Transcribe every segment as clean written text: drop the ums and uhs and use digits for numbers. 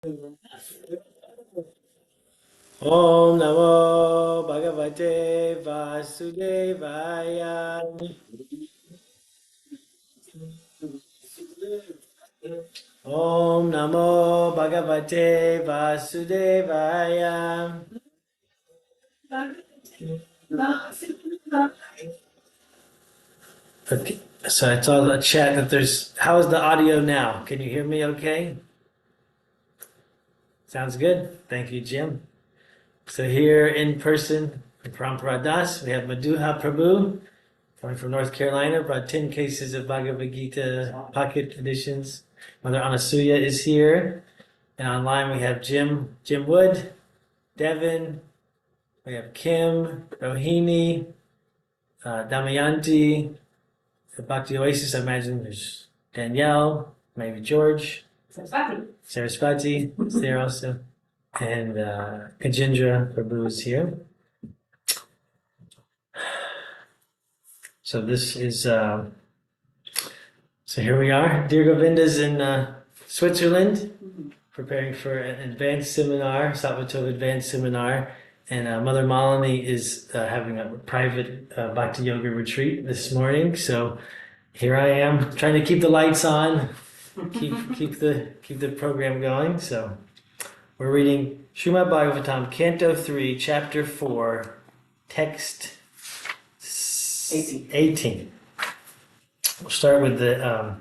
Om Namo Bhagavate Vasudevaya. Om Namo Bhagavate Vasudevaya. Okay, so I saw the chat that there's. How is the audio now? Can you hear me okay? Sounds good. Thank you, Jim. So here in person in Parampara Das, we have Madhuha Prabhu coming from North Carolina, brought 10 cases of Bhagavad Gita pocket editions. Mother Anasuya is here. And online we have Jim Wood, Devin, we have Kim, Rohini, Damayanti, the Bhakti Oasis, I imagine there's Danielle, maybe George, Saraswati is there also, and Kajindra Prabhu is here. So this is, so here we are. Dear Govinda's in Switzerland, preparing for an advanced seminar, Savatov advanced seminar. And Mother Malini is having a private Bhakti Yoga retreat this morning. So here I am trying to keep the lights on, keep the program going. So we're reading Srimad Bhagavatam, Canto 3, Chapter 4, Text 18. We'll start with the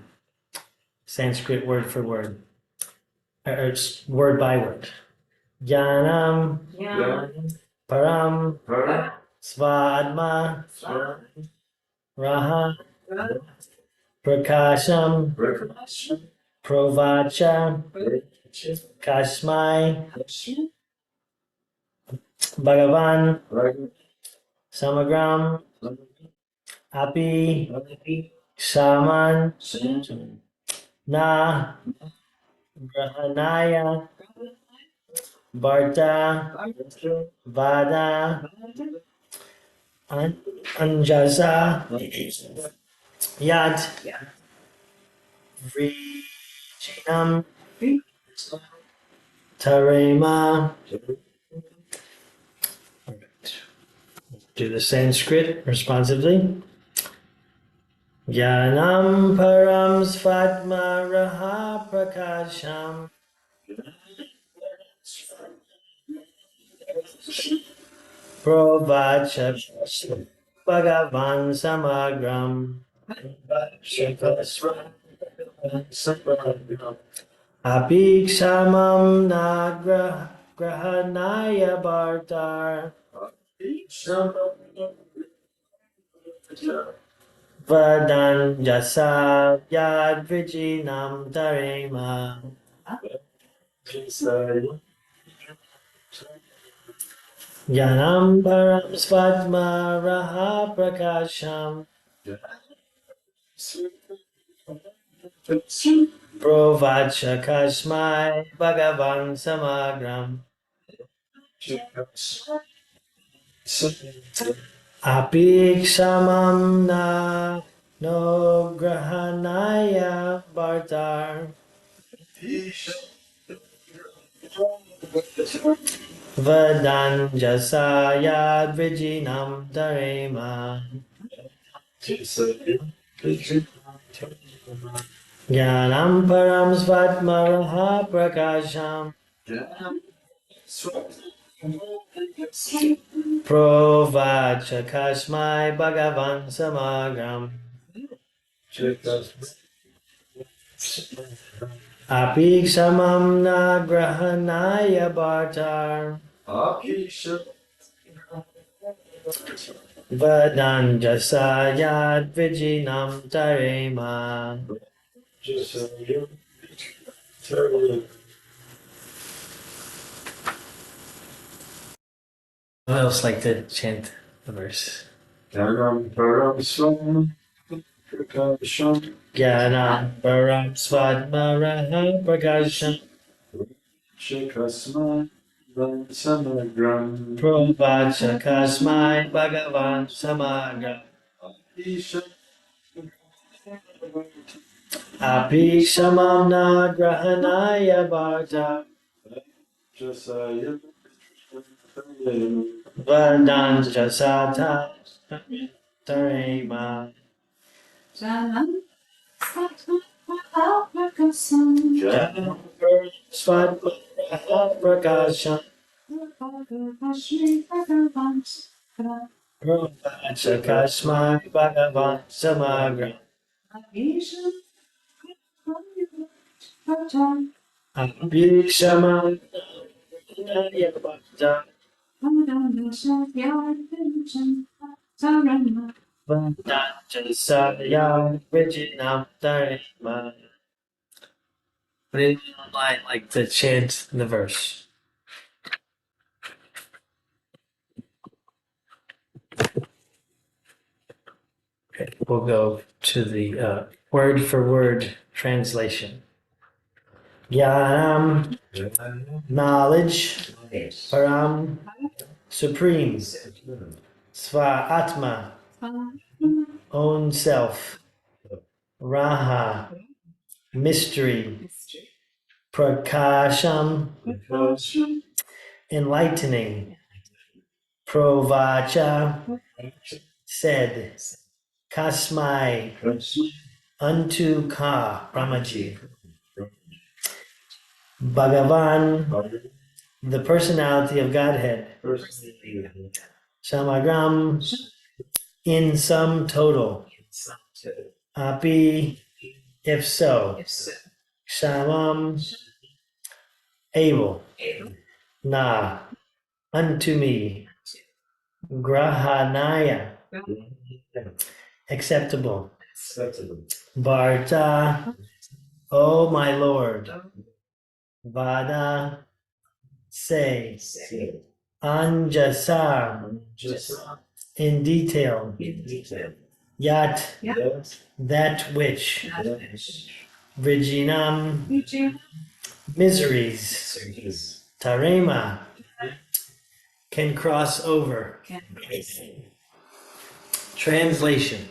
Sanskrit word for word, or word by word. Jnanam Param Svadma Raha Prakasham Provacha Kasmai Bhagavan Samagram Api Saman Na Grahanaya Bharta Vada Anjasa Yad Vrijinam Tarema. Do the Sanskrit responsively. Jnanam param svatma raha prakasham provacha bhagavan samagram apiksamam nagrahanaya bhartar vadan jasa yad vijinam tarema. Jnanam param svatma raha prakasham provacha kasmai bhagavan samagram apiksamam na no grahanaya bhartar vadan jasa yad vijinam tarema. Jnanam param svatma raha prakasham provacha kasmai bhagavan samagram apiksamam na grahanaya bhartar vadan jasa yad vijinam tarema. Who else like to chant the verse? Jnanam param svatma raha prakasham provacha kasmai bhagavan samagram apiksamam na grahanaya bharta Vadan Jasata Tarema Svat Prakasham Chakasma Bhagavan Samagra Abhishama Yavata Jasaya Vijinam Tarema. Put it in the line like the chant in the verse. Okay, we'll go to the word for word translation. Jnanam, knowledge. Param, supreme. Sva Atma, own self. Raha, mystery. Prakasham, enlightening. Provacha, said. Kasmai, unto Ka, Brahmaji. Bhagavan, the personality of Godhead. Samagram, in sum total. Api, if so. Shamam, able. Na, unto me. Grahanaya, acceptable. Bharta, O my Lord. Vada, say. Anjasa, in detail. Yat, that which. Vijinam, miseries. Tarema, can cross over. Translation.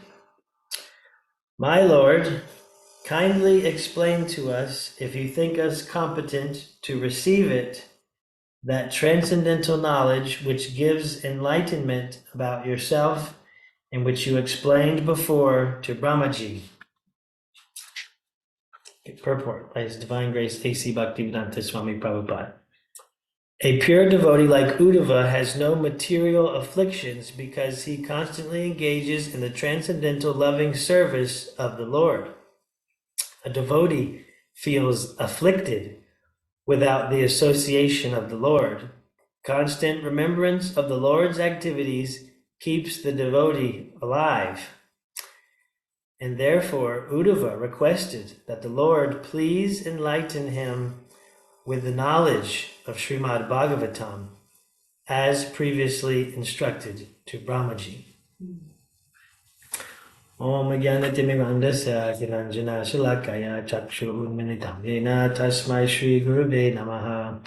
My Lord, kindly explain to us, if you think us competent to receive it, that transcendental knowledge which gives enlightenment about yourself and which you explained before to Brahmaji. Purport by His Divine Grace A.C. Bhaktivedanta Swami Prabhupada. A pure devotee like Uddhava has no material afflictions because he constantly engages in the transcendental loving service of the Lord. A devotee feels afflicted without the association of the Lord. Constant remembrance of the Lord's activities keeps the devotee alive. And therefore, Uddhava requested that the Lord please enlighten him with the knowledge of Srimad Bhagavatam as previously instructed to Brahmaji. Om Jnanatimimandasya Giranjana Shalakaya Chakshu Unminitam Yena Tasmai Shri Guruve Namaha.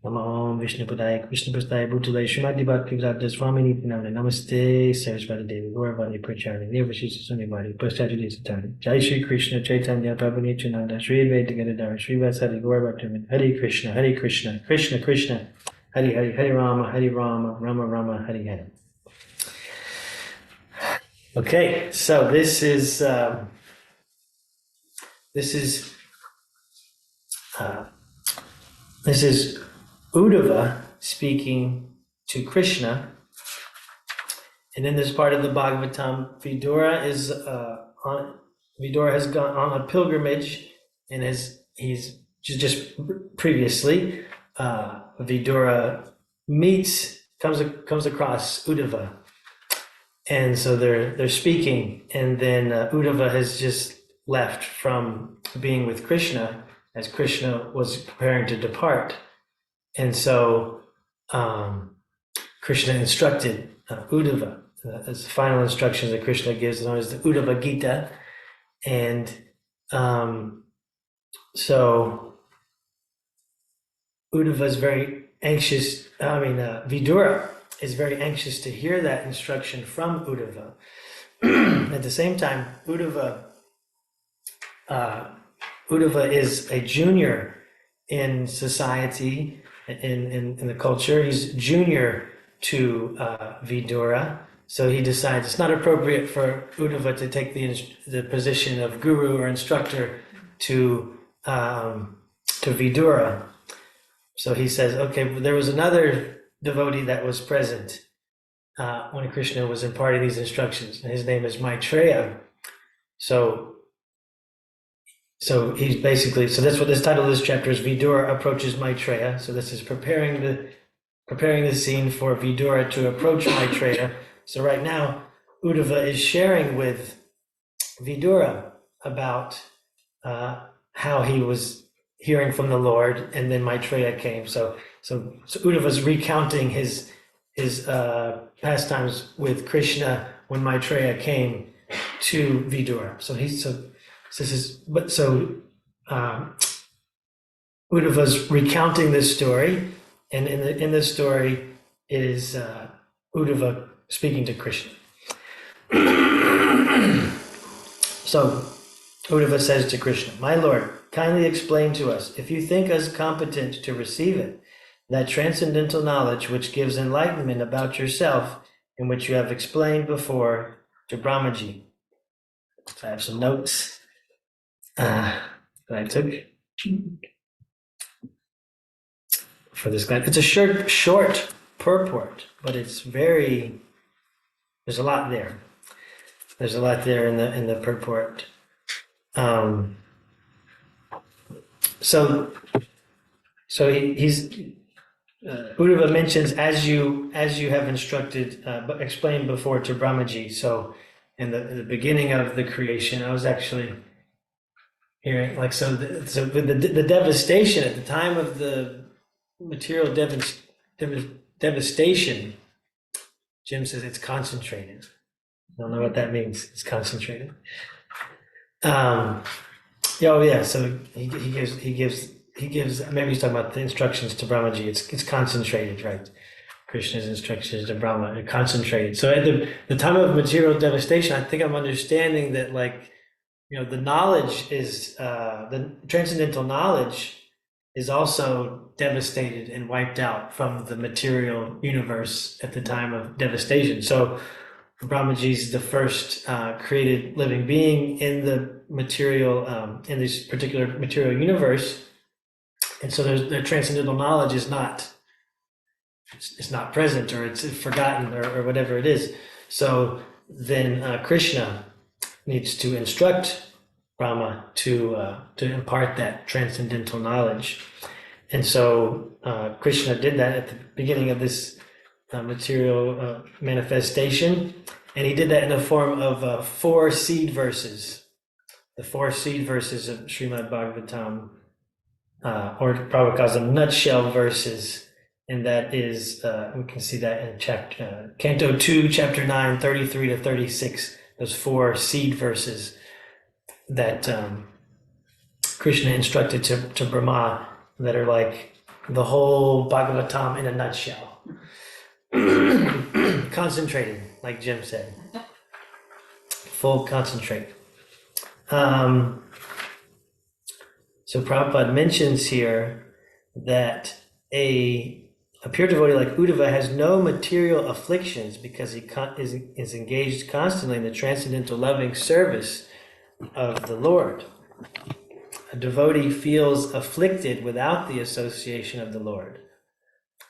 Nama Om Vishnu Padaya Krishna Prasthaya Bhutale Srimati Bhaktivedanta Swami Nityananda Namaste Saraswati Devi Gauravani Pracharni Nirvashishta Sunyavadi Paschatya Satani Jai Shri Krishna Chaitanya Prabhu Nityananda Shri Advaita Gadadhara Shri Vasadi Gauravani Hare Krishna Krishna Krishna Hare Hare Hare Rama Rama Rama Hare Hare. Okay, so this is Uddhava speaking to Krishna, and in this part of the Bhagavatam, Vidura has gone on a pilgrimage, and he's just previously Vidura comes across Uddhava, and so they're speaking, and then Uddhava has just left from being with Krishna as Krishna was preparing to depart. And so Krishna instructed Uddhava, as the final instructions that Krishna gives, known as the Uddhava Gita. And so Uddhava is very anxious, Vidura is very anxious to hear that instruction from Uddhava. At the same time, Uddhava is a junior in society, in the culture. He's junior to Vidura, so he decides it's not appropriate for Uddhava to take the position of guru or instructor to Vidura. So he says, okay, there was another devotee that was present when Krishna was imparting these instructions, and his name is Maitreya. So he's basically, so that's what this title of this chapter is. Vidura approaches Maitreya. So this is preparing the scene for Vidura to approach Maitreya. So right now, Uddhava is sharing with Vidura about how he was hearing from the Lord, and then Maitreya came. So Uddhava's recounting his pastimes with Krishna when Maitreya came to Vidura. Uddhava's recounting this story, and in this story is Uddhava speaking to Krishna. So Uddhava says to Krishna, "My Lord, kindly explain to us, if you think us competent to receive it, that transcendental knowledge which gives enlightenment about yourself, and which you have explained before to Brahmaji." So I have some notes that I took for this guy. It's a short purport, but there's a lot there. There's a lot there in the purport. Uddhava mentions, as you have instructed, explained before to Brahmaji. So in the beginning of the creation, I was actually hearing the devastation at the time of the material devastation. Jim says it's concentrated. I don't know what that means. It's concentrated. So he gives. Maybe he's talking about the instructions to Brahmaji. It's concentrated, right? Krishna's instructions to Brahma are concentrated. So at the time of material devastation, I think I'm understanding that, the knowledge is the transcendental knowledge is also devastated and wiped out from the material universe at the time of devastation. So Brahmaji is the first created living being in the material, in this particular material universe, and so the transcendental knowledge is not present, or it's forgotten, or whatever it is. So then Krishna needs to instruct Brahma to impart that transcendental knowledge, and so Krishna did that at the beginning of this material manifestation, and he did that in the form of 4 seed verses, the 4 seed verses of Srimad Bhagavatam, or Prabhupada calls them nutshell verses, and that is, we can see that in Canto 2, Chapter 9, 33 to 36, those 4 seed verses that Krishna instructed to Brahma, that are like the whole Bhagavatam in a nutshell. Concentrated, like Jim said. Full concentrate. So Prabhupada mentions here that a pure devotee like Uddhava has no material afflictions because he is engaged constantly in the transcendental loving service of the Lord. A devotee feels afflicted without the association of the Lord.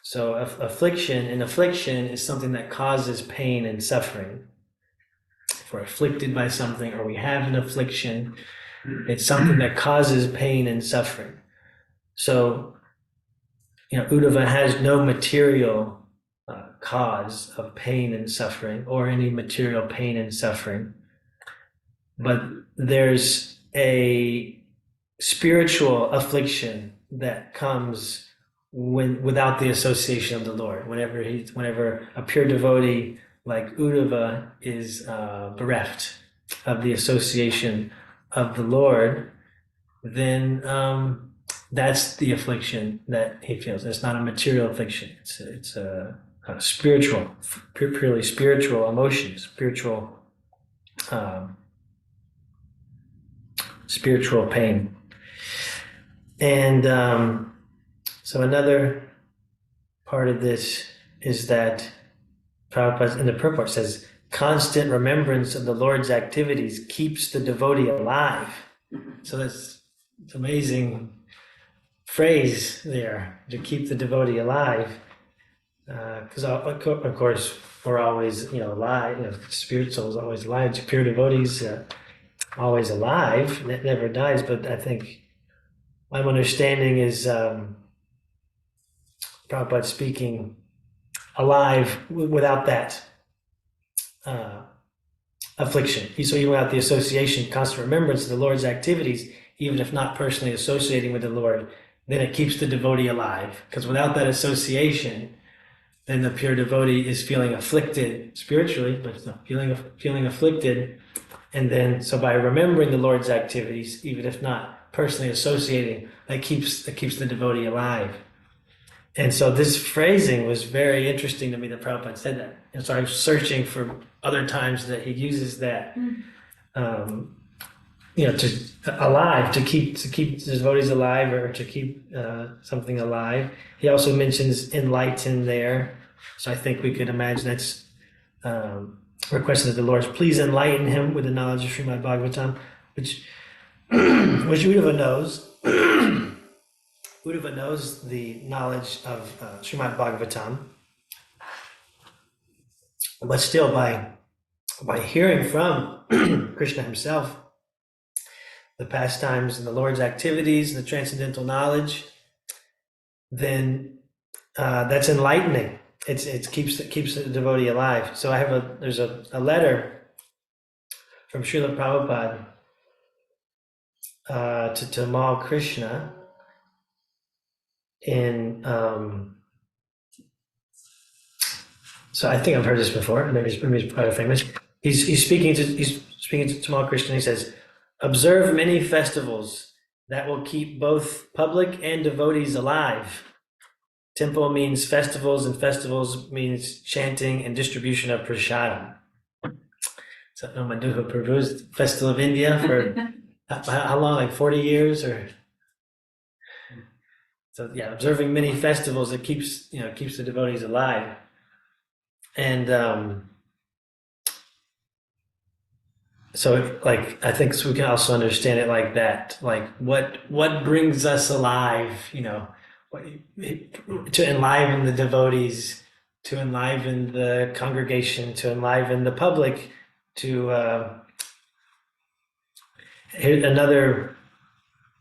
So affliction is something that causes pain and suffering. If we're afflicted by something, or we have an affliction, it's something that causes pain and suffering. So, Uddhava has no material cause of pain and suffering, or any material pain and suffering. But there's a spiritual affliction that comes without the association of the Lord. Whenever a pure devotee like Uddhava is bereft of the association of the Lord, then that's the affliction that he feels. It's not a material affliction. It's a spiritual, purely spiritual emotion, spiritual pain. And so another part of this is that Prabhupada in the purport says, constant remembrance of the Lord's activities keeps the devotee alive. So that's it's amazing phrase there, to keep the devotee alive. Because of course we're always, alive. Spirit souls always alive. Pure devotees always alive. It never dies. But I think my understanding is Prabhupada speaking alive without that affliction. So even without the association, constant remembrance of the Lord's activities, even if not personally associating with the Lord, then it keeps the devotee alive. Because without that association, then the pure devotee is feeling afflicted spiritually, but it's not feeling afflicted. And then, so by remembering the Lord's activities, even if not personally associating, that keeps the devotee alive. And so this phrasing was very interesting to me that Prabhupada said that. And so I was searching for other times that he uses that, to alive, to keep the devotees alive, or to keep something alive. He also mentions enlighten there. So I think we could imagine that's requesting that the Lord please enlighten him with the knowledge of Srimad Bhagavatam, which Uddhava knows. Uddhava knows the knowledge of Srimad Bhagavatam, but still by hearing from Krishna himself the pastimes and the Lord's activities and the transcendental knowledge, then that's enlightening. It keeps the devotee alive. So there's a letter from Srila Prabhupada to Tamal Krishna in so I think I've heard this before. Maybe it's quite famous. He's speaking to Tamal Krishna. He says, "Observe many festivals that will keep both public and devotees alive." Temple means festivals, and festivals means chanting and distribution of prasadam. So Madhuha Prabhu's Festival of India for how long? Like 40 years, or so? Yeah, observing many festivals that keeps the devotees alive, and so I think so we can also understand it like that. Like what brings us alive? To enliven the devotees, to enliven the congregation, to enliven the public, to here another.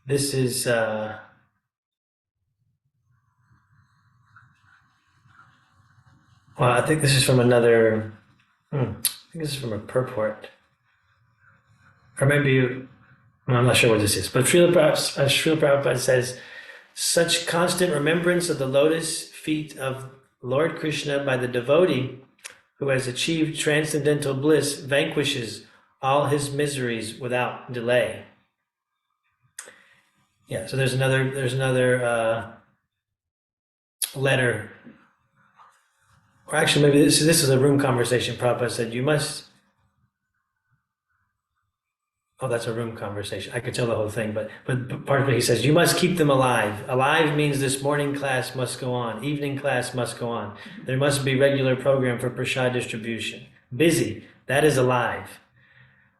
This is well, I think this is from another. I think this is from a purport, or maybe I'm not sure what this is. But Srila Prabhupada says, such constant remembrance of the lotus feet of Lord Krishna by the devotee who has achieved transcendental bliss vanquishes all his miseries without delay. Yeah, so there's another letter, or actually maybe this is a room conversation. Prabhupada said, you must. Oh, that's a room conversation. I could tell the whole thing, but part of it he says, you must keep them alive. Alive means this morning class must go on, evening class must go on. There must be regular program for prasad distribution. Busy, that is alive.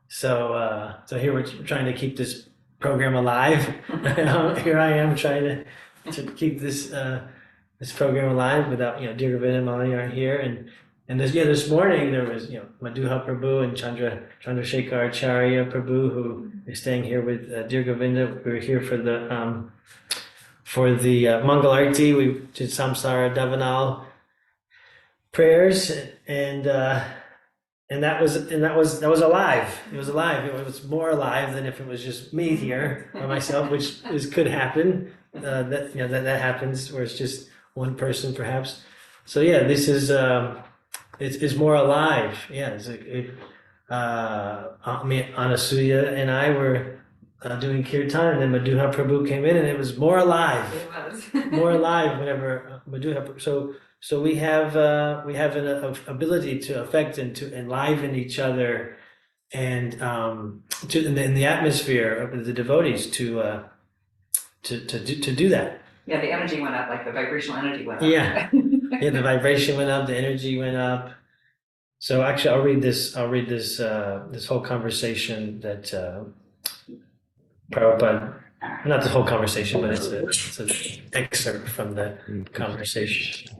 So here we're trying to keep this program alive. Here I am trying to keep this program alive without Dear Govinda and Molly aren't here, and this morning there was Madhuha Prabhu and Chandrasekhar Acharya Prabhu who is staying here with Dear Govinda. We were here for the Mangal Arti. We did Samsara Davanal prayers, and that was alive. It was alive. It was more alive than if it was just me here by myself, which could happen. That happens where it's just one person perhaps. So yeah, this is. It's more alive. Yeah, Anasuya and I were doing kirtan, and then Madhuha Prabhu came in, and it was more alive. It was more alive whenever Madhuha. So we have an ability to affect and to enliven each other, and in the atmosphere of the devotees to do that. Yeah, the energy went up, like the vibrational energy went up. Yeah. Yeah, the vibration went up, the energy went up. So actually, I'll read this this whole conversation that Prabhupada, not the whole conversation, but it's an excerpt from the conversation.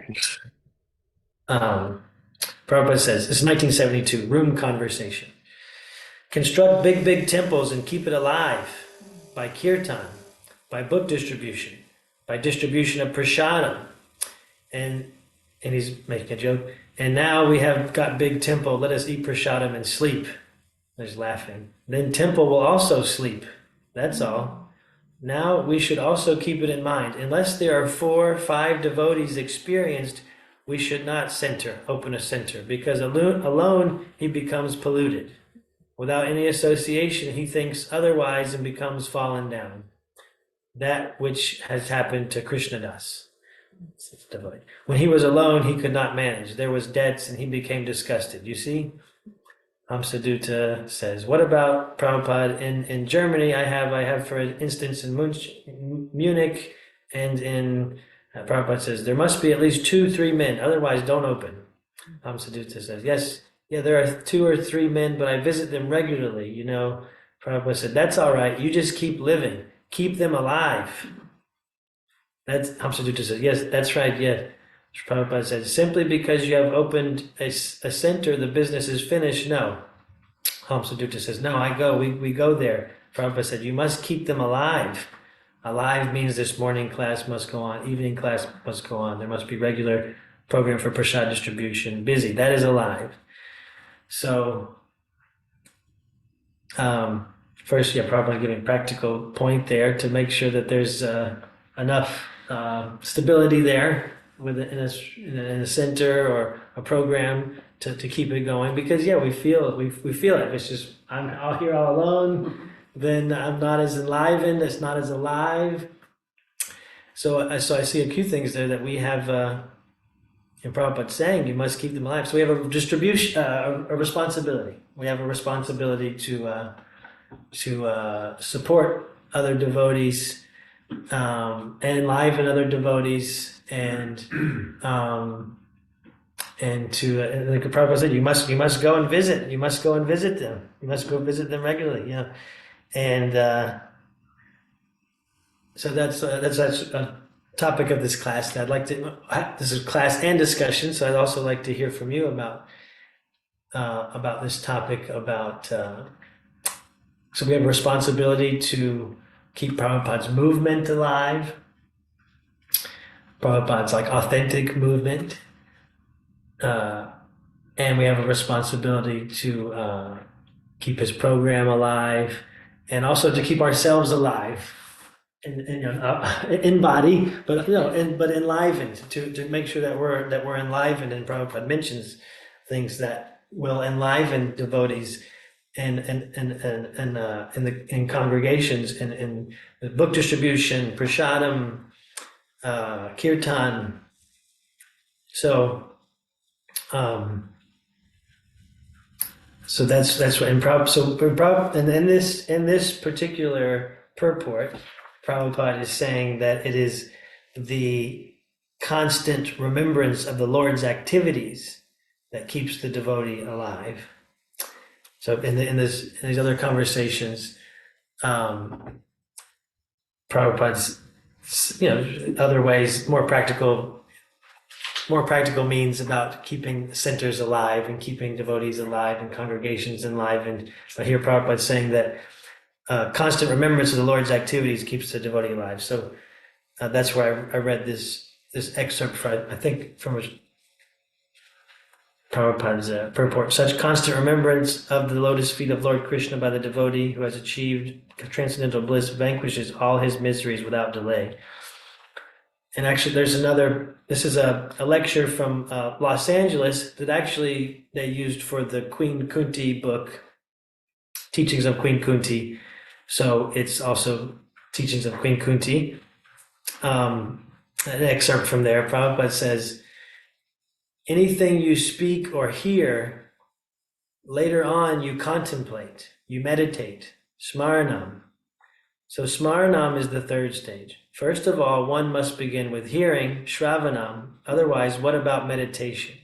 Prabhupada says, this is 1972, room conversation. Construct big temples and keep it alive by kirtan, by book distribution, by distribution of prasadam. And he's making a joke. And now we have got big temple, let us eat prasadam and sleep. He's laughing. Then temple will also sleep. That's all. Now we should also keep it in mind. Unless there are 4 or 5 devotees experienced, we should not open a center, because alone he becomes polluted. Without any association, he thinks otherwise and becomes fallen down. That which has happened to Krishnadas. When he was alone, he could not manage. There was debts and he became disgusted. You see? Amsadutta says, what about Prabhupada in Germany? I have for instance in Munich and in Prabhupada says there must be at least 2-3 men, otherwise don't open. Amsadutta says, yes, yeah, there are 2 or 3 men, but I visit them regularly. You know, Prabhupada said, that's all right. You just keep living, keep them alive. That's Amsadutta says, yes, that's right. Yeah. Prabhupada said, simply because you have opened a center, the business is finished. No. Hamsadutta says, no, we go there. Prabhupada said, you must keep them alive. Alive means this morning class must go on, evening class must go on. There must be regular program for prasad distribution. Busy, that is alive. So, first, Prabhupada giving a practical point there to make sure that there's enough stability there in a center or a program to keep it going, because we feel it. We feel it. It's just I'm out here all alone, then I'm not as enlivened. It's not as alive. So I see a few things there that we have. In Prabhupada saying you must keep them alive. So we have a distribution, a responsibility. We have a responsibility to support other devotees. And enliven other devotees, and to like Prabhupada said, you must go and visit. You must go and visit them. You must go visit them regularly. And so that's a topic of this class. And I'd like to. This is class and discussion, so I'd also like to hear from you about this topic. So we have a responsibility to keep Prabhupada's movement alive, Prabhupada's authentic movement, and we have a responsibility to keep his program alive, and also to keep ourselves alive, in body, but but enlivened, to make sure that we're enlivened. And Prabhupada mentions things that will enliven devotees. In congregations, in the book distribution, prasadam, kirtan. So that's what and in this particular purport, Prabhupada is saying that it is the constant remembrance of the Lord's activities that keeps the devotee alive. So in these other conversations, Prabhupada's, other ways, more practical means about keeping centers alive and keeping devotees alive and congregations enlivened. But here Prabhupada is saying that constant remembrance of the Lord's activities keeps the devotee alive. So that's where I read this excerpt from, I think, from Prabhupada's purport. Such constant remembrance of the lotus feet of Lord Krishna by the devotee who has achieved transcendental bliss vanquishes all his miseries without delay. And actually, this is a lecture from Los Angeles that actually they used for the Queen Kunti book, Teachings of Queen Kunti. So it's also Teachings of Queen Kunti. An excerpt from there, Prabhupada says, anything you speak or hear, later on you contemplate, you meditate, smaranam. So Smaranam is the third stage. First of all, one must begin with hearing, Shravanam. Otherwise, what about meditation?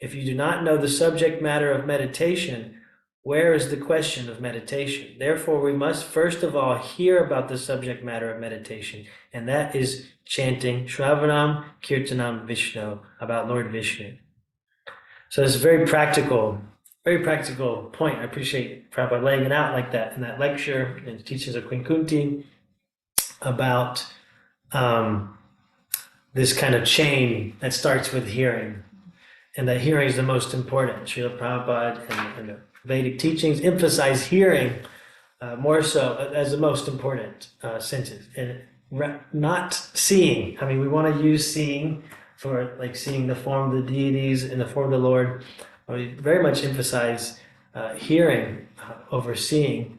If you do not know the subject matter of meditation, where is the question of meditation? Therefore, we must first of all hear about the subject matter of meditation, and that is chanting Shravanam, Kirtanam, Vishnu, about Lord Vishnu. So it's a very practical point. I appreciate Prabhupada laying it out like that in that lecture and teachings of Queen Kunti about this kind of chain that starts with hearing, and that hearing is the most important. Srila Prabhupada and the Vedic teachings emphasize hearing more so as the most important senses, and not seeing. I mean, we want to use seeing for like seeing the form of the deities and the form of the Lord. We very much emphasize hearing over seeing.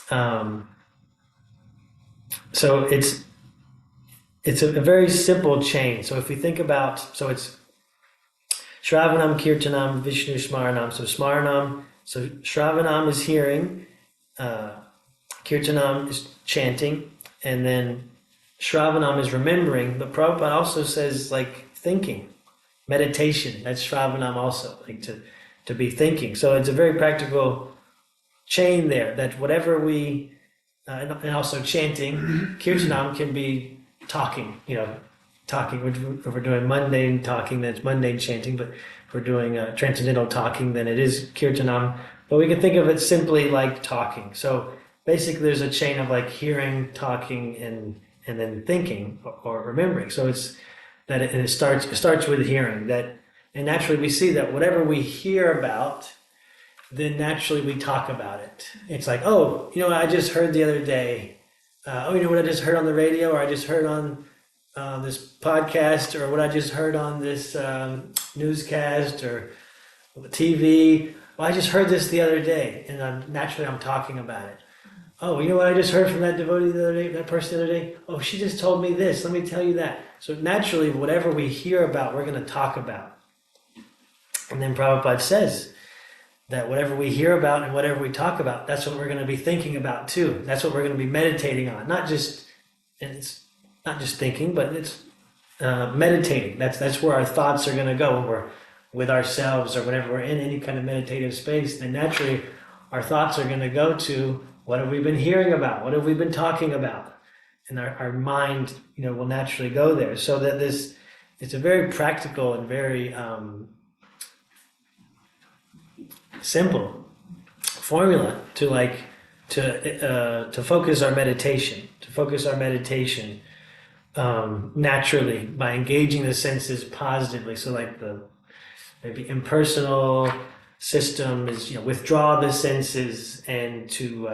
So it's a very simple chain. So if we think about, so it's Shravanam, Kirtanam, Vishnu, Smaranam. So Smaranam, so Shravanam is hearing, Kirtanam is chanting, and then Shravanam is remembering. But Prabhupada also says like thinking, meditation. That's Shravanam also, like to be thinking. So it's a very practical chain there. That whatever we and also chanting, Kirtanam can be talking. Talking. If we're doing mundane talking, then it's mundane chanting. But if we're doing transcendental talking, then it is Kirtanam. But we can think of it simply like talking. So basically, there's a chain of like hearing, talking, and then thinking or remembering. So it's that it starts with hearing. That, and naturally we see that whatever we hear about, then naturally we talk about it. It's like, oh, I just heard the other day. Oh, what I just heard on the radio, or I just heard on this podcast, or what I just heard on this newscast or TV. Well, I just heard this the other day, and naturally I'm talking about it. Oh, what I just heard from that devotee the other day, that person the other day? Oh, she just told me this. Let me tell you that. So naturally, whatever we hear about, we're going to talk about. And then Prabhupada says that whatever we hear about and whatever we talk about, that's what we're going to be thinking about too. That's what we're going to be meditating on. It's not just thinking, but it's meditating. That's where our thoughts are going to go when we're with ourselves, or whenever we're in any kind of meditative space. Then naturally, our thoughts are going to go to, what have we been hearing about? What have we been talking about? And our mind, will naturally go there. So that it's a very practical and very simple formula to focus our meditation. To focus our meditation naturally by engaging the senses positively. So like the maybe impersonal system is withdraw the senses and to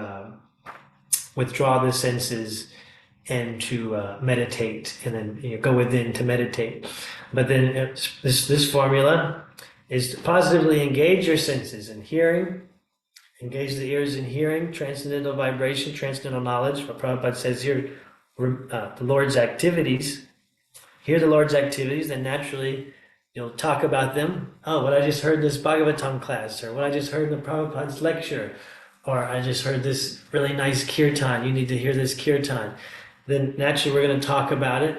meditate, and then go within to meditate. But then this formula is to positively engage your senses in hearing, engage the ears in hearing, transcendental vibration, transcendental knowledge. What Prabhupada says here, the Lord's activities. Hear the Lord's activities, then naturally you'll talk about them. Oh, what I just heard in this Bhagavatam class, or what I just heard in the Prabhupada's lecture, or I just heard this really nice kirtan. You need to hear this kirtan. Then naturally we're going to talk about it.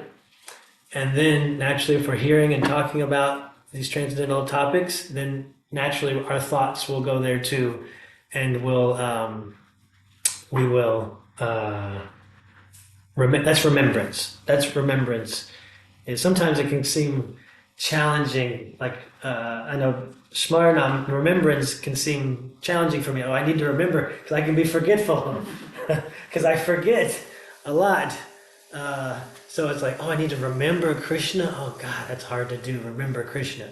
And then naturally, if we're hearing and talking about these transcendental topics, then naturally our thoughts will go there too, and that's remembrance. That's remembrance. And sometimes it can seem challenging. Like I know Smaranam, remembrance, can seem challenging for me. Oh, I need to remember because I can be forgetful because I forget a lot. So it's like, oh, I need to remember Krishna. Oh God, that's hard to do. Remember Krishna.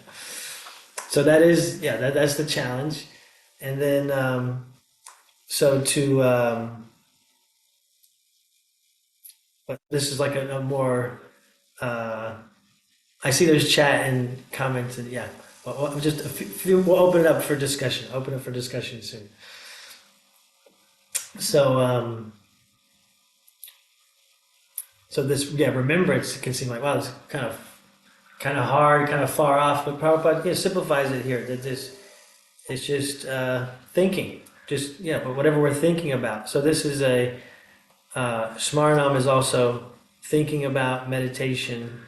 So that is, that's the challenge. And then, but this is like a more, I see there's chat and comments, and just a few, we'll open it up for discussion. Open it for discussion soon. So this, remembrance can seem like, wow, it's kind of hard, kind of far off, but Prabhupada simplifies it here. That it's just thinking, but whatever we're thinking about. So this is Smarnam is also thinking about meditation.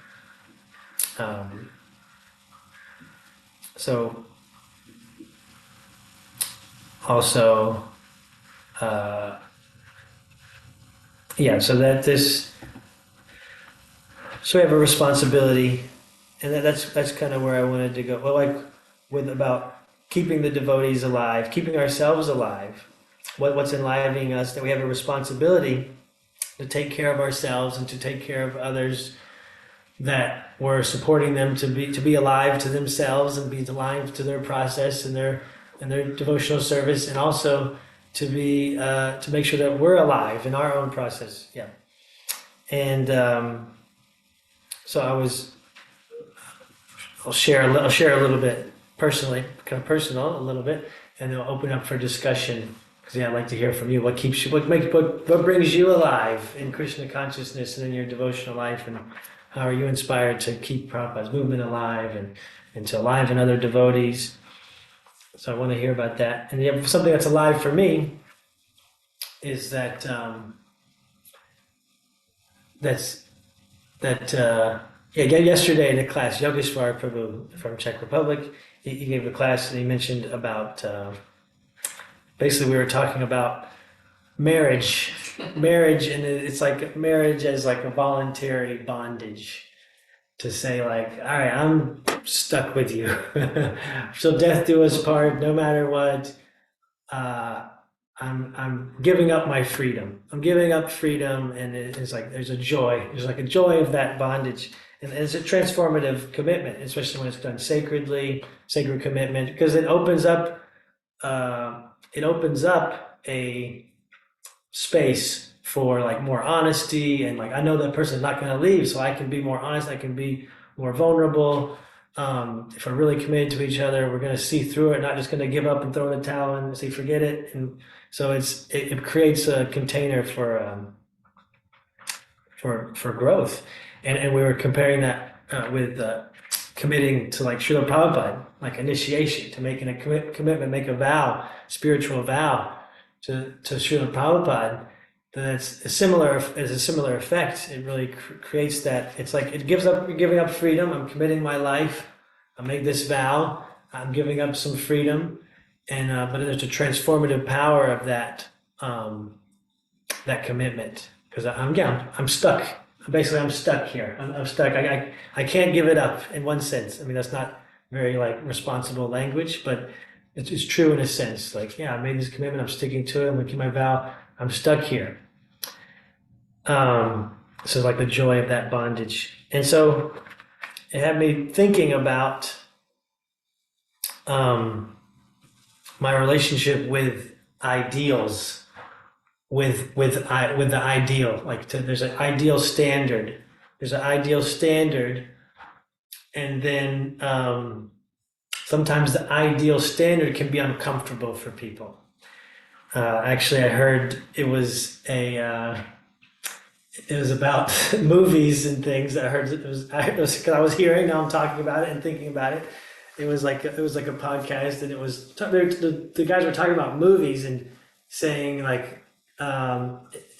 Um, so also, uh, yeah, so that this, so we have a responsibility, and that's kind of where I wanted to go. Well, like with about keeping the devotees alive, keeping ourselves alive, what's enlivening us, that we have a responsibility to take care of ourselves and to take care of others, that we're supporting them to be alive to themselves and be alive to their process and their devotional service, and also to be to make sure that we're alive in our own process. Yeah, and so I'll share a little bit personally, kind of personal, a little bit, and then I'll open up for discussion. Because yeah, I'd like to hear from you. What keeps you? What brings you alive in Krishna consciousness and in your devotional life, and how are you inspired to keep Prabhupada's movement alive and to alive in other devotees? So I want to hear about that. And yeah, something that's alive for me is that that's that. Yeah, yesterday in a class, Yogeshwar Prabhu from Czech Republic, he gave a class and he mentioned about basically we were talking about marriage, and it's like marriage as like a voluntary bondage, to say like, all right, I'm stuck with you, so death do us part, no matter what. Uh, I'm giving up my freedom. I'm giving up freedom, and it's like there's a joy. There's like a joy of that bondage, and it's a transformative commitment, especially when it's done sacredly, sacred commitment, because it opens up. It opens up a space for like more honesty, and like I know that person's not going to leave, so I can be more honest. I can be more vulnerable. If we're really committed to each other, we're going to see through it, not just going to give up and throw in the towel and say forget it. And so it creates a container for growth. And we were comparing that with committing to like Srila Prabhupada, like initiation, to making a commitment, make a vow, spiritual vow to Srila Prabhupada. That's a similar effect. It really creates that. It's like it gives up, giving up freedom. I'm committing my life. I make this vow. I'm giving up some freedom, and but there's a transformative power of that that commitment, because I'm stuck. Basically, I'm stuck here. I'm stuck. I can't give it up in one sense. I mean, that's not very like responsible language, but it's true in a sense. Like, yeah, I made this commitment. I'm sticking to it. I'm going to keep my vow. I'm stuck here. So like the joy of that bondage. And so it had me thinking about my relationship with ideals, with the ideal. Like there's an ideal standard. There's an ideal standard, and then sometimes the ideal standard can be uncomfortable for people. Actually, I heard it was about movies and things. I heard because I was hearing, now I'm talking about it and thinking about it. It was like a podcast, and it was the guys were talking about movies and saying like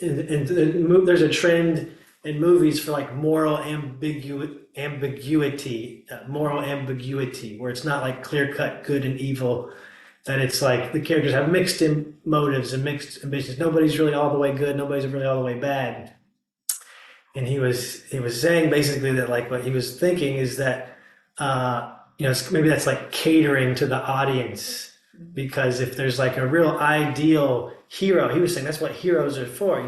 there's a trend in movies for like moral ambiguity, where it's not like clear cut good and evil. That it's like the characters have mixed motives and mixed ambitions. Nobody's really all the way good. Nobody's really all the way bad. And he was saying basically that like what he was thinking is that maybe that's like catering to the audience, because if there's like a real ideal hero, he was saying that's what heroes are for.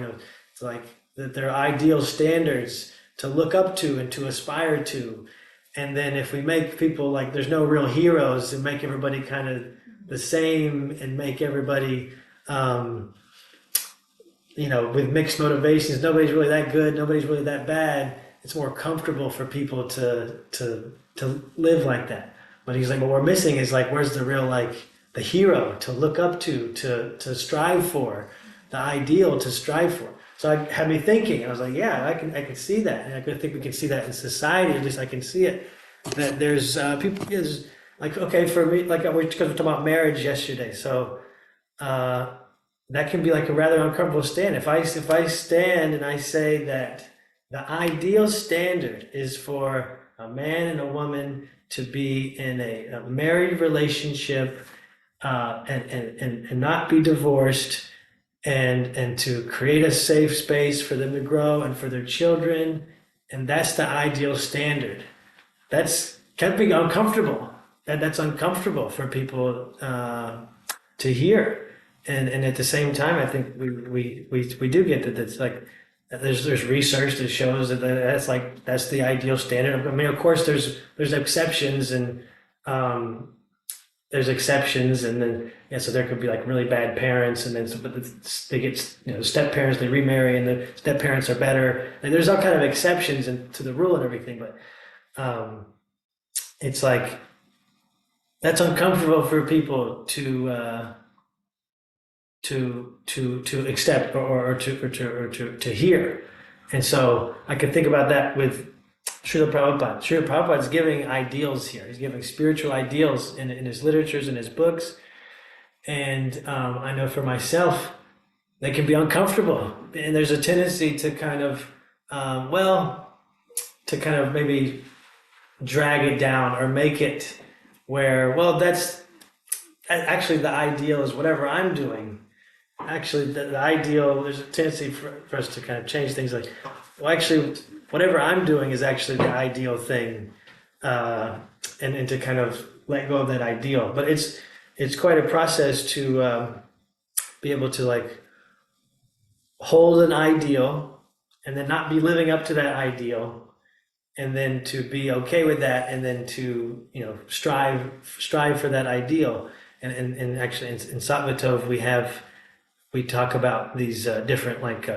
It's like that they're ideal standards to look up to and to aspire to. And then if we make people like there's no real heroes and make everybody kind of the same and make everybody with mixed motivations, nobody's really that good, nobody's really that bad, it's more comfortable for people to live like that. But he's like, what we're missing is like, where's the real like the hero to look up to strive for, the ideal to strive for. So it had me thinking. I was like, yeah, I can see that, and I think we can see that in society. At least I can see it. That there's people is like, okay, for me, like because we're talking about marriage yesterday. So that can be like a rather uncomfortable stand. If I stand and I say that the ideal standard is for a man and a woman to be in a married relationship, and not be divorced, and to create a safe space for them to grow and for their children, and that's the ideal standard. That's can be uncomfortable. That's uncomfortable for people to hear, and at the same time, I think we do get that. It's like there's research that shows that that's the ideal standard. I mean, of course, there's exceptions, and there's exceptions, and then so there could be like really bad parents, and then but they get step parents, they remarry, and the step parents are better. Like, there's all kind of exceptions to the rule and everything, but it's like that's uncomfortable for people to accept or to hear, and so I could think about that with Srila Prabhupada. Srila Prabhupada's giving ideals here. He's giving spiritual ideals in his literatures, in his books. And I know for myself, they can be uncomfortable. And there's a tendency to kind of, maybe drag it down or make it where, well, that's actually the ideal is whatever I'm doing. Actually, the ideal, there's a tendency for us to kind of change things like, well, actually, whatever I'm doing is actually the ideal thing, and to kind of let go of that ideal. But it's quite a process to be able to like hold an ideal and then not be living up to that ideal, and then to be okay with that, and then to strive for that ideal. And actually in Sattva Tov we talk about these different like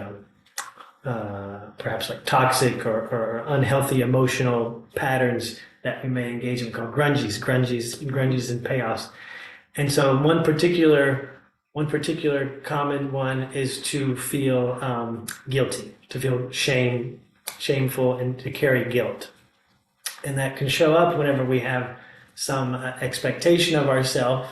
perhaps like toxic or unhealthy emotional patterns that we may engage in, called grunges and payoffs. And so one particular common one is to feel guilty, to feel shameful, and to carry guilt. And that can show up whenever we have some expectation of ourselves,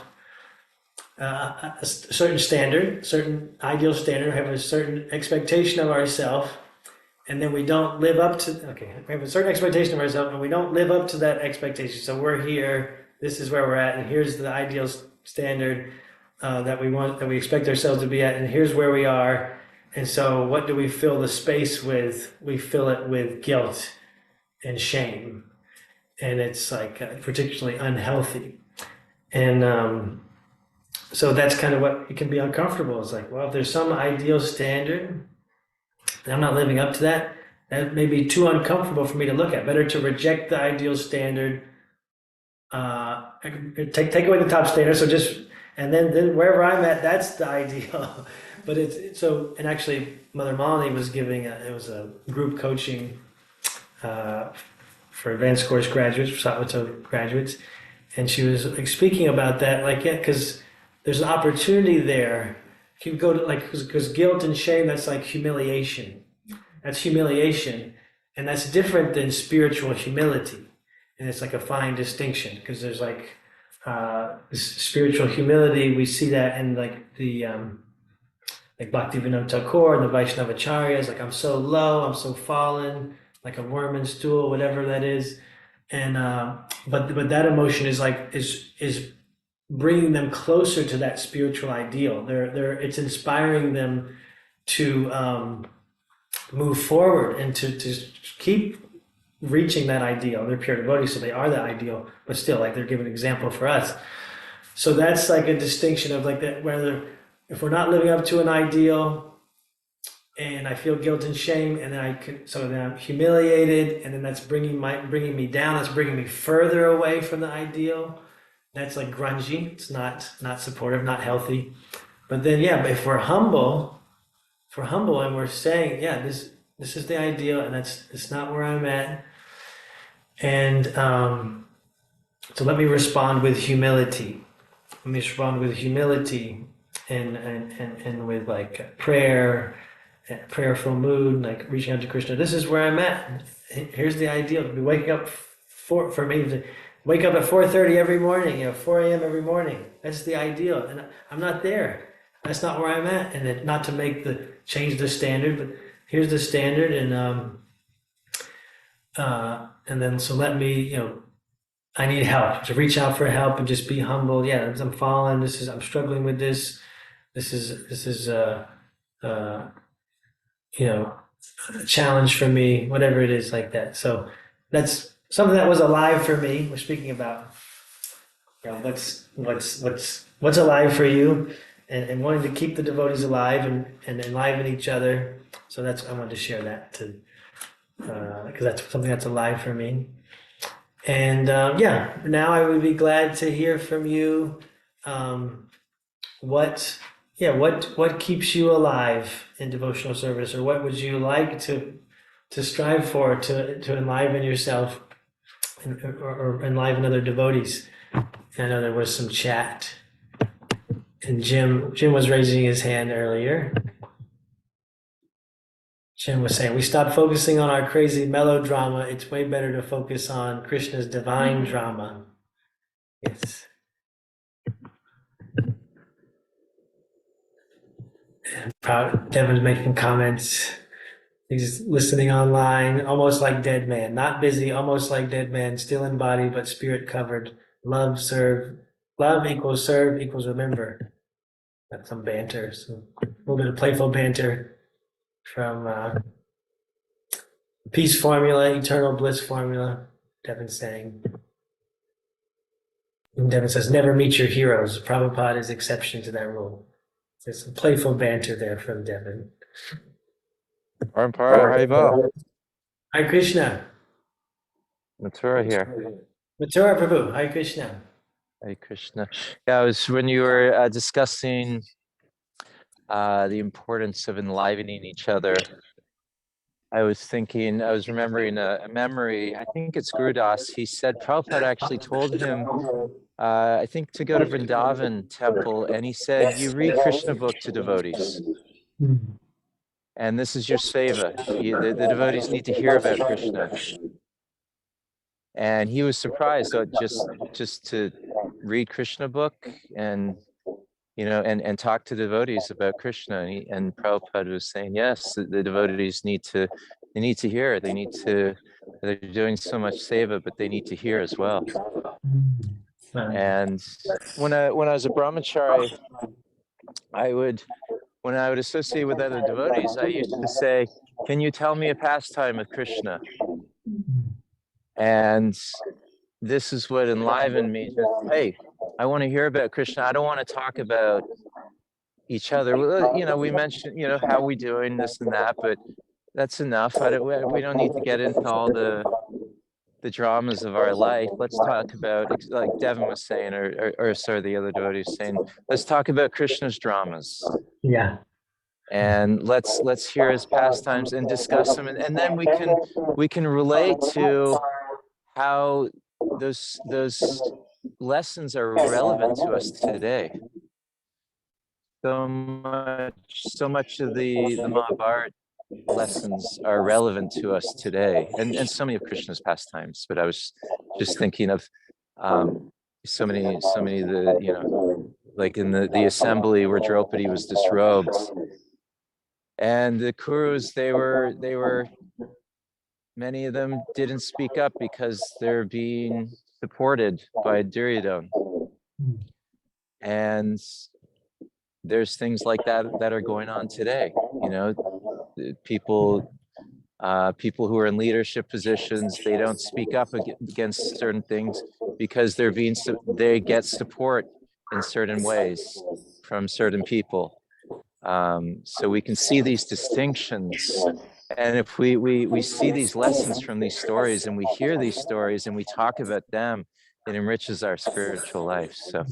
a certain standard, certain ideal standard, have a certain expectation of ourselves, and then we don't live up to, we have a certain expectation of ourselves and we don't live up to that expectation. So we're here, this is where we're at, and here's the ideal standard that we expect ourselves to be at, and here's where we are. And so what do we fill the space with? We fill it with guilt and shame. And it's like particularly unhealthy. And so that's kind of what it can be uncomfortable. It's like, well, if there's some ideal standard and I'm not living up to that, that may be too uncomfortable for me to look at. Better to reject the ideal standard, take away the top standard. So and then wherever I'm at, that's the ideal. But and actually Mother Malini was giving it was a group coaching for advanced course graduates, for Sattva Tov graduates, and she was like speaking about that, like, yeah, because there's an opportunity there. You can go to because guilt and shame, that's like humiliation. That's humiliation, and that's different than spiritual humility. And it's like a fine distinction, because there's like spiritual humility. We see that in like the like Bhaktivinoda Thakur and the Vaishnavacharyas. Like, I'm so low, I'm so fallen, like a worm in stool, whatever that is. And but that emotion is like is bringing them closer to that spiritual ideal. It's inspiring them to move forward and to keep reaching that ideal. They're pure devotees, so they are the ideal, but still, like, they're giving an example for us. So that's like a distinction of like that, whether if we're not living up to an ideal and I feel guilt and shame, and then I'm humiliated, and then that's bringing me down, that's bringing me further away from the ideal. That's like grungy. It's not supportive, not healthy. But then, but if we're humble, and we're saying, this is the ideal, and it's not where I'm at. And so let me respond with humility. Let me respond with humility and with like prayerful mood, like reaching out to Krishna. This is where I'm at. Here's the ideal. To be waking up for me to wake up at 4:30 every morning, 4 a.m. every morning. That's the ideal, and I'm not there. that's not where I'm at, and it, not to make the change the standard, but here's the standard, and then so let me, I need help. To reach out for help and just be humble. Yeah, I'm falling. I'm struggling with this. This is uh, you know, a challenge for me. Whatever it is, like that. So that's something that was alive for me. We're speaking about, what's alive for you, and wanting to keep the devotees alive and enliven each other. So that's I wanted to share that to because that's something that's alive for me. And yeah, now I would be glad to hear from you. What, yeah, what keeps you alive in devotional service, or what would you like to strive for to enliven yourself or enliven other devotees? I know there was some chat, and Jim was raising his hand earlier. Jim was saying we stopped focusing on our crazy melodrama. It's way better to focus on Krishna's divine drama. Yes. Proud. Devin's making comments. He's listening online, almost like dead man. Not busy, almost like dead man. Still in body, but spirit covered. Love, serve. Love equals serve equals remember. That's some banter. So a little bit of playful banter from Peace Formula, Eternal Bliss Formula. Devin saying. And Devin says, never meet your heroes. Prabhupada is exception to that rule. There's some playful banter there from Devin. Parampara, Haribo. Hare Krishna. Mathura here. Mathura Prabhu. Hare Krishna. Hare Krishna. Yeah, it was when you were discussing the importance of enlivening each other. I was remembering a memory. I think it's Gurudas. He said Prabhupada actually told him, I think, to go to Vrindavan temple, and he said, you read Krishna book to devotees. And this is your seva. The devotees need to hear about Krishna. And he was surprised, so just to read Krishna book and and talk to devotees about Krishna. And Prabhupada was saying, yes, the devotees need to hear. They're doing so much seva, but they need to hear as well. And when I was a brahmachari, when I would associate with other devotees, I used to say, can you tell me a pastime of Krishna? And this is what enlivened me. Just, hey, I want to hear about Krishna. I don't want to talk about each other. We mentioned, how we doing, this and that, but that's enough. We don't need to get into all the dramas of our life. Let's talk about, like Devin was saying, or sorry, the other devotee was saying, let's talk about Krishna's dramas. Yeah. And let's hear his pastimes and discuss them, and then we can relate to how those lessons are relevant to us today. So much of the Mahabharata lessons are relevant to us today, and so many of Krishna's pastimes. But I was just thinking of so many of the like in the assembly where Draupadi was disrobed, and the Kurus, they were many of them didn't speak up because they're being supported by Duryodhana. And there's things like that are going on today. People who are in leadership positions, they don't speak up against certain things because they get support in certain ways from certain people. So we can see these distinctions. And if we see these lessons from these stories, and we hear these stories, and we talk about them, it enriches our spiritual life. So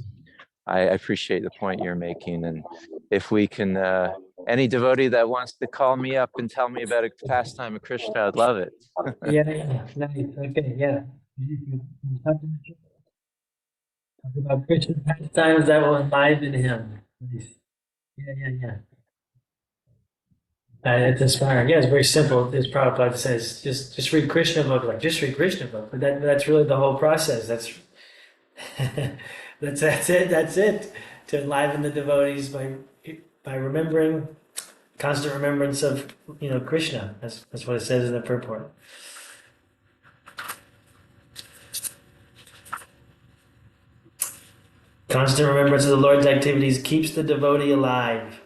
I appreciate the point you're making. And if we can, any devotee that wants to call me up and tell me about a pastime of Krishna, I'd love it. Yeah, nice. Okay, yeah. Talk about Krishna's pastimes that will enliven him. Nice. Yeah. It's inspiring. Yeah, it's very simple. As Prabhupada says, just read Krishna book, like just read Krishna book. But that's really the whole process. That's that's it. To enliven the devotees by by remembering, constant remembrance of, Krishna. That's what it says in the purport. Constant remembrance of the Lord's activities keeps the devotee alive.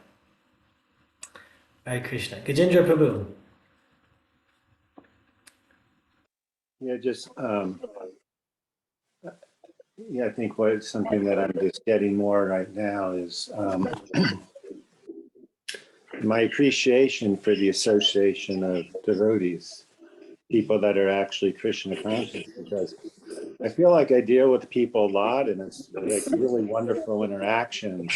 Hare Krishna. Gajendra Prabhu. Yeah, I think something that I'm just getting more right now is my appreciation for the association of devotees, people that are actually Krishna conscious, because I feel like I deal with people a lot, and it's like really wonderful interactions.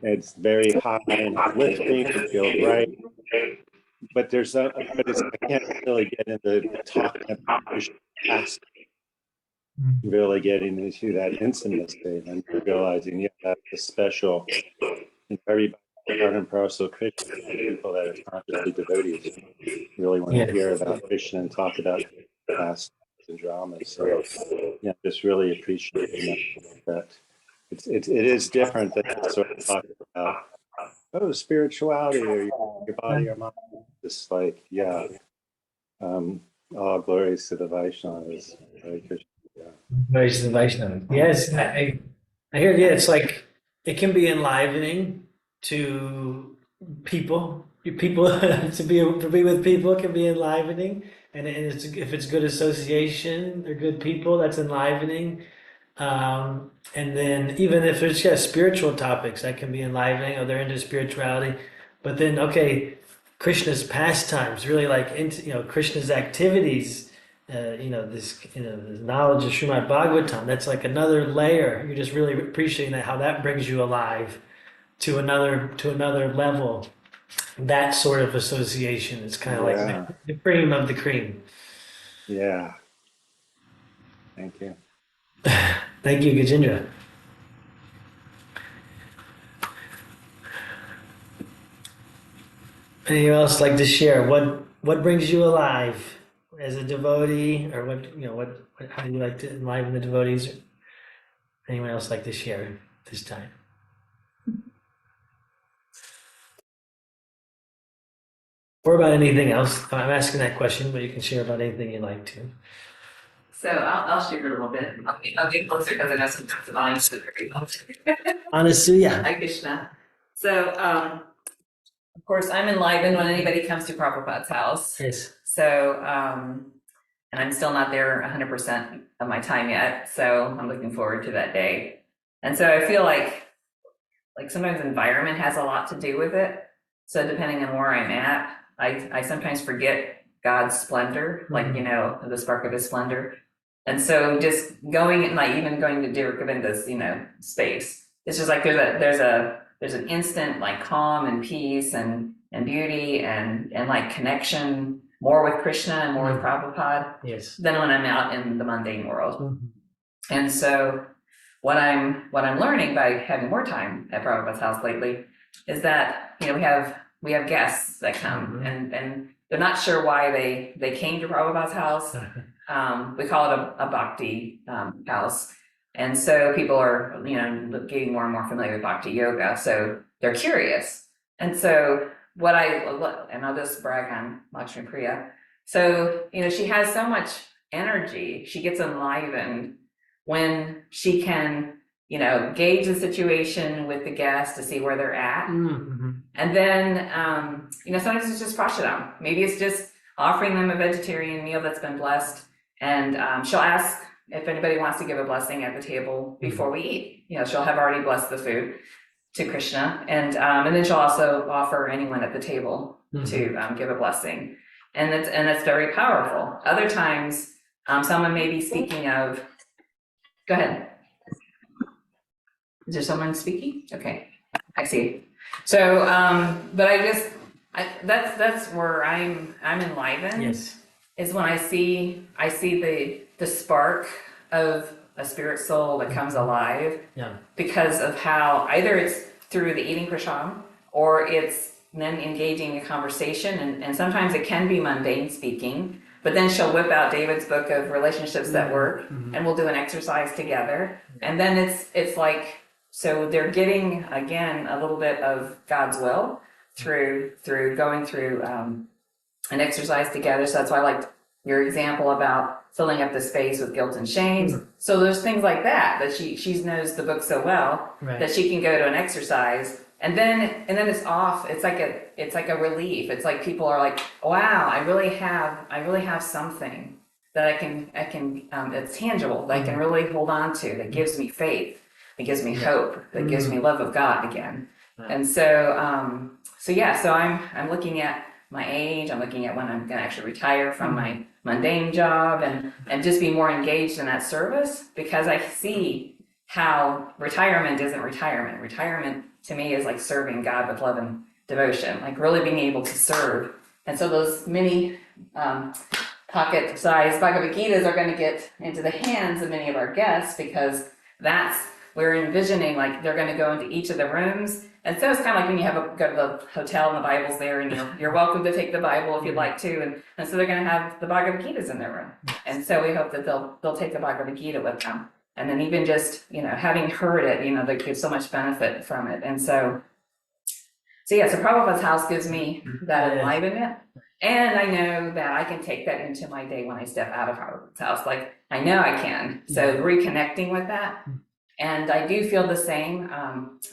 It's very high and uplifting. It feels right, but I can't really get into talking about Krishna past, really getting into that intimacy and realizing, yeah, that's a special. Everybody, Parampara, so Krishna, people that are consciously devotees, really want to hear about Krishna and talk about past and dramas. So, yeah, just really appreciating that. It is different than sort of talking about spirituality or your body or mind. Just like, yeah, all glories to the Vaishnavas. Hare Krishna. Yeah. Glories to the Vaishnava. Yes, I hear. Yeah, it's like it can be enlivening to people. People to be with people can be enlivening, and if it's good association, they're good people. That's enlivening. And then even if it's just spiritual topics, that can be enlivening. Oh, they're into spirituality, but then okay, Krishna's pastimes, really like into Krishna's activities. This knowledge of Srimad Bhagavatam. That's like another layer. You're just really appreciating how that brings you alive to another level. That sort of association is kind of like the cream of the cream. Yeah. Thank you. Thank you, Gajendra. Anyone else like to share? What brings you alive as a devotee, or how do you like to enliven the devotees? Anyone else like to share this time? Or about anything else? I'm asking that question, but you can share about anything you'd like to. So I'll share a little bit. I'll get closer because I know sometimes the volume's so very low. Anasuya. Hi, Krishna. So, of course, I'm enlivened when anybody comes to Prabhupada's house. Yes. So, and I'm still not there 100% of my time yet. So I'm looking forward to that day. And so I feel like sometimes environment has a lot to do with it. So depending on where I'm at, I sometimes forget God's splendor, like, the spark of his splendor. And so just going and even going to Dear Govinda's, space, it's just like there's an instant like calm and peace and beauty and like connection more with Krishna and more with Prabhupada than when I'm out in the mundane world. Mm-hmm. And so what I'm learning by having more time at Prabhupada's house lately is that, we have guests that come and they're not sure why they came to Prabhupada's house. We call it a bhakti house. And so people are, getting more and more familiar with bhakti yoga. So they're curious. And so and I'll just brag on Lakshmi Priya. So, she has so much energy. She gets enlivened when she can, gauge the situation with the guests to see where they're at. Mm-hmm. And then, sometimes it's just prashadam. Maybe it's just offering them a vegetarian meal that's been blessed. And she'll ask if anybody wants to give a blessing at the table before we eat. She'll have already blessed the food to Krishna. And then she'll also offer anyone at the table to give a blessing. And that's very powerful. Other times, someone may be speaking of, go ahead. Is there someone speaking? Okay, I see. So, but that's where I'm enlivened. Yes. Is when I see the spark of a spirit soul that comes alive. Yeah. Because of how either it's through the eating prashadam or it's then engaging in conversation, and sometimes it can be mundane speaking. But then she'll whip out David's book of relationships that work, and we'll do an exercise together. And then it's like so they're getting, again, a little bit of God's will through going through an exercise together. So that's why I liked your example about filling up the space with guilt and shame. So there's things like that she knows the book so well Right. that she can go to an exercise and then it's off. It's like a relief. It's like people are like, wow, I really have something that I can it's tangible that I can really hold on to, that gives me faith, that gives me hope, that gives me love of God again. And so I'm looking at my age, I'm looking at when I'm going to actually retire from my mundane job and just be more engaged in that service, because I see how retirement isn't retirement. Retirement to me is like serving God with love and devotion, like really being able to serve. And so those mini pocket-sized Bhagavad Gitas are going to get into the hands of many of our guests, because we're envisioning like they're going to go into each of the rooms. And so it's kind of like when you go to the hotel and the Bible's there, and you're welcome to take the Bible if you'd like to. And so they're going to have the Bhagavad Gitas in their room. And so we hope that they'll take the Bhagavad Gita with them. And then even just, having heard it, they get so much benefit from it. And so Prabhupada's house gives me that enlivenment. And I know that I can take that into my day when I step out of Prabhupada's house. Like, I know I can. So reconnecting with that. And I do feel the same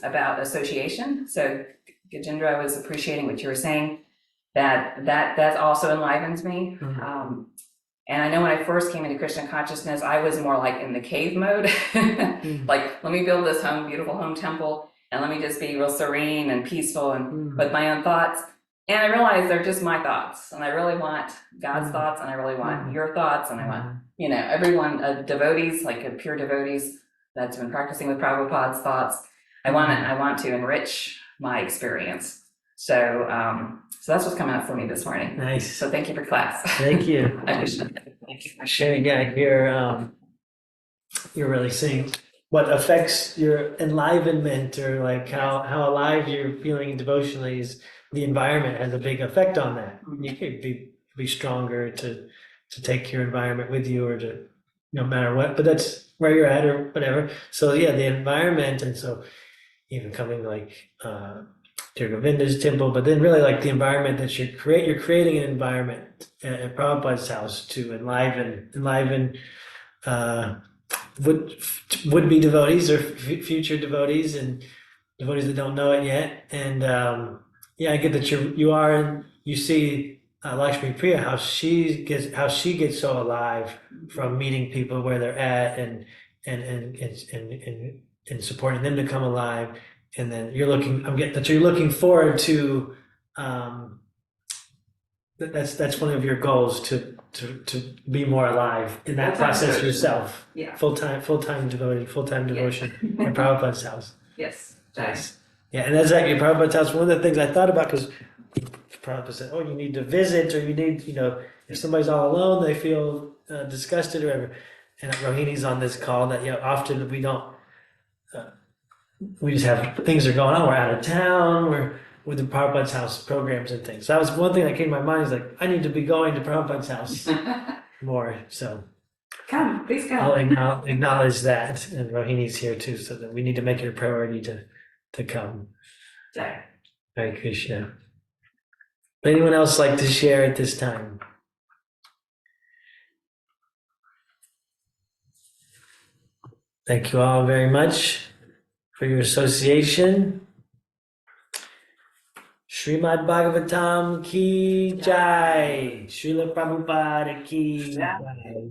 about association. So Gajendra, I was appreciating what you were saying, that also enlivens me. And I know when I first came into Krishna consciousness, I was more like in the cave mode. Like, let me build this beautiful home temple, and let me just be real serene and peaceful and with my own thoughts. And I realized they're just my thoughts, and I really want God's thoughts, and I really want your thoughts, and I want, everyone, devotees, like pure devotees that's been practicing with Prabhupada's thoughts. I want to enrich my experience. So that's what's coming up for me this morning. Nice. So thank you for class. Thank you. I appreciate it. Thank you for sharing. Yeah, you're really seeing what affects your enlivenment, or like how alive you're feeling devotionally. Is the environment has a big effect on that. You could be stronger to take your environment with you, or to no matter what. But that's where you're at, or whatever. So yeah, the environment, and so even coming like Dear Govinda's temple, but then really like the environment that you're creating an environment at Prabhupada's house to enliven would-be devotees or future devotees and devotees that don't know it yet. And I get that you see Lakshmi Priya, how she gets so alive from meeting people where they're at and supporting them to come alive. And then you're looking forward to that's one of your goals, to be more alive in that process yourself. Yeah. Full-time devotee, full-time devotion at Prabhupada's house. Yes. Nice. Yeah, and that's actually Prabhupada's house. One of the things I thought about, because Prabhupada said, "Oh, you need to visit, or you need, if somebody's all alone, they feel disgusted or whatever." And Rohini's on this call that often we don't. We just have things are going on. We're out of town. We're with the Prabhupada's house programs and things. So that was one thing that came to my mind. Is like, I need to be going to Prabhupada's house more. So Come, please come. I'll acknowledge that, and Rohini's here too, so that we need to make it a priority to come. Jai. Hare Krishna. Would anyone else like to share at this time? Thank you all very much for your association. Srimad Bhagavatam ki jai. Srila Prabhupada ki jai.